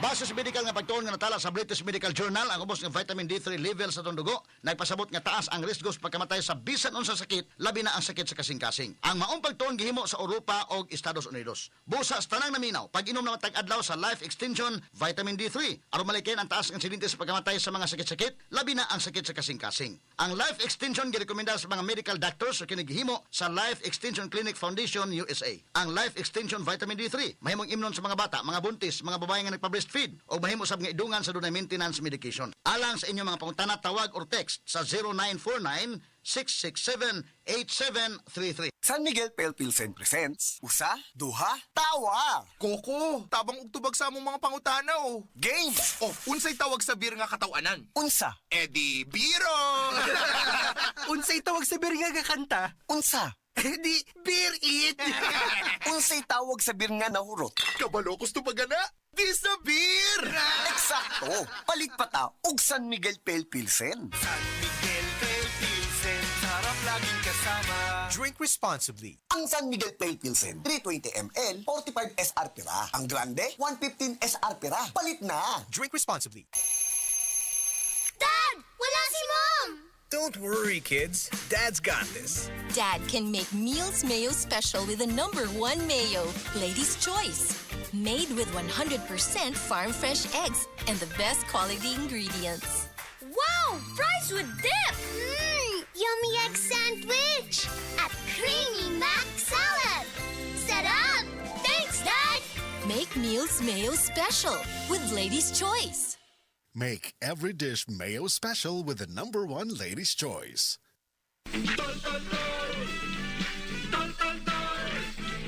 Base sa medical nga pagtuon nga natala sa British Medical Journal, ang ubos nga vitamin D3 level sa tong dugo nagpasabot nga taas ang risko sa pagkamatay sa bisan unsa sakit, labi na ang sakit sa kasing-kasing. Ang maong pagtuon gihimo sa Europa o Estados Unidos. Busa sa tanang naminaw, pag-inom naman tag-adlaw sa Life Extension Vitamin D3 aron malikin ang taas nga insidente sa pagkamatay sa mga sakit-sakit, labi na ang sakit sa kasing-kasing. Ang Life Extension girekomenda sa mga medical doctors sa kinigihimo sa Life Extension Clinic Foundation USA. Ang Life Extension Vitamin D3 mahimong imnon sa mga bata, mga buntis, mga babae nga nagpa-breastfeed o mahimo sab nga idungan sa dunay maintenance medication. Alang sa inyong mga pangutana, tawag or text sa 0949-667-8733. San Miguel Pale Pilsen presents Usa, Duha, Tawa. Koko, tabang og tubag sa among mga pangutanaw. Games. Oh, unsay tawag sa beer nga katawanan? Unsa. Edi biro. Unsay tawag sa beer nga kakanta? Unsa. Di, beer it! Unsay tawag sa beer nga nahurot. Kabalo gusto pagana? Di sa beer. Eksakto. Palit pa ta og San Miguel Pale Pilsen. San Miguel Pale Pilsen, sarap laging kasama. Drink responsibly. Ang San Miguel Pale Pilsen, 320 ml, 45 SR pira. Ang grande, 115 SR pira. Palit na. Drink responsibly. Dad! Wala si Mom! Don't worry, kids. Dad's got this. Dad can make meals mayo special with the #1 mayo, Lady's Choice. Made with 100% farm fresh eggs and the best quality ingredients. Wow! Fries with dip! Yummy egg sandwich! At creamy mac salad! Sarap! Thanks, Dad! Make meals mayo special with Lady's Choice. Make every dish mayo special with the #1 Lady's Choice.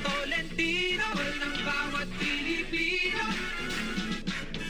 Tolentino ng bawat Pilipino.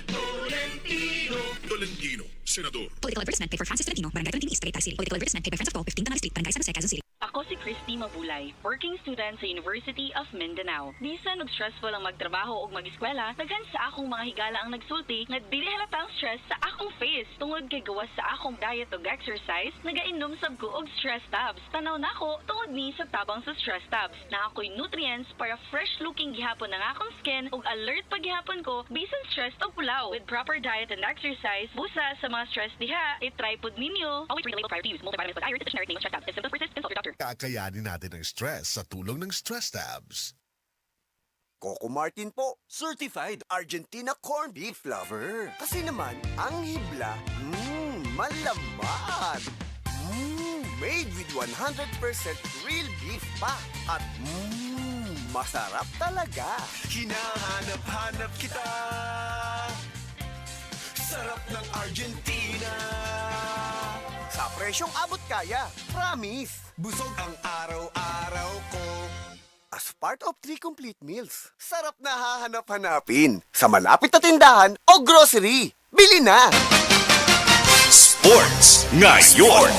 Tolentino. Tolentino, Senador. Political advertisement paid for Francis Tolentino, Barangay Tolentino East, Tagaytay City. Political advertisement paid by Friends of Paul, 15 Tanay Street, Barangay San Jose, Quezon City. Ako si Christy Mabulay, working student sa University of Mindanao. Bisan og stressful ang magtrabaho ug mag-eskwela, daghan sa akong mga higala ang nagsulti nga dili halata ang stress sa akong face tungod kay gawas sa akong diet ug exercise, nagainom sab ko og stress tabs. Tanaw nako tungod ni sa tabang sa stress tabs. Na ako'y nutrients para fresh looking gihapon ang akong skin ug alert pa gihapon ko bisan stressed og pulaw. With proper diet and exercise, busa sa mga stress diha, i-try pud ninyo. Always read the label prior to use. Multivitamins with iron, generic name of stress tabs. If symptoms persist, consult your doctor. Kakayanin natin ang stress sa tulong ng Stress Tabs. Coco Martin po, certified Argentina corned beef lover. Kasi naman, ang hibla, malaman. Made with 100% real beef pa. At masarap talaga. Hinahanap-hanap kita. Sarap ng Argentina. Sa presyong abot kaya, promise. Busog ang araw-araw ko. As part of 3 complete meals, sarap na hahanap-hanapin sa malapit na tindahan o grocery. Bili na! Sports ngayon.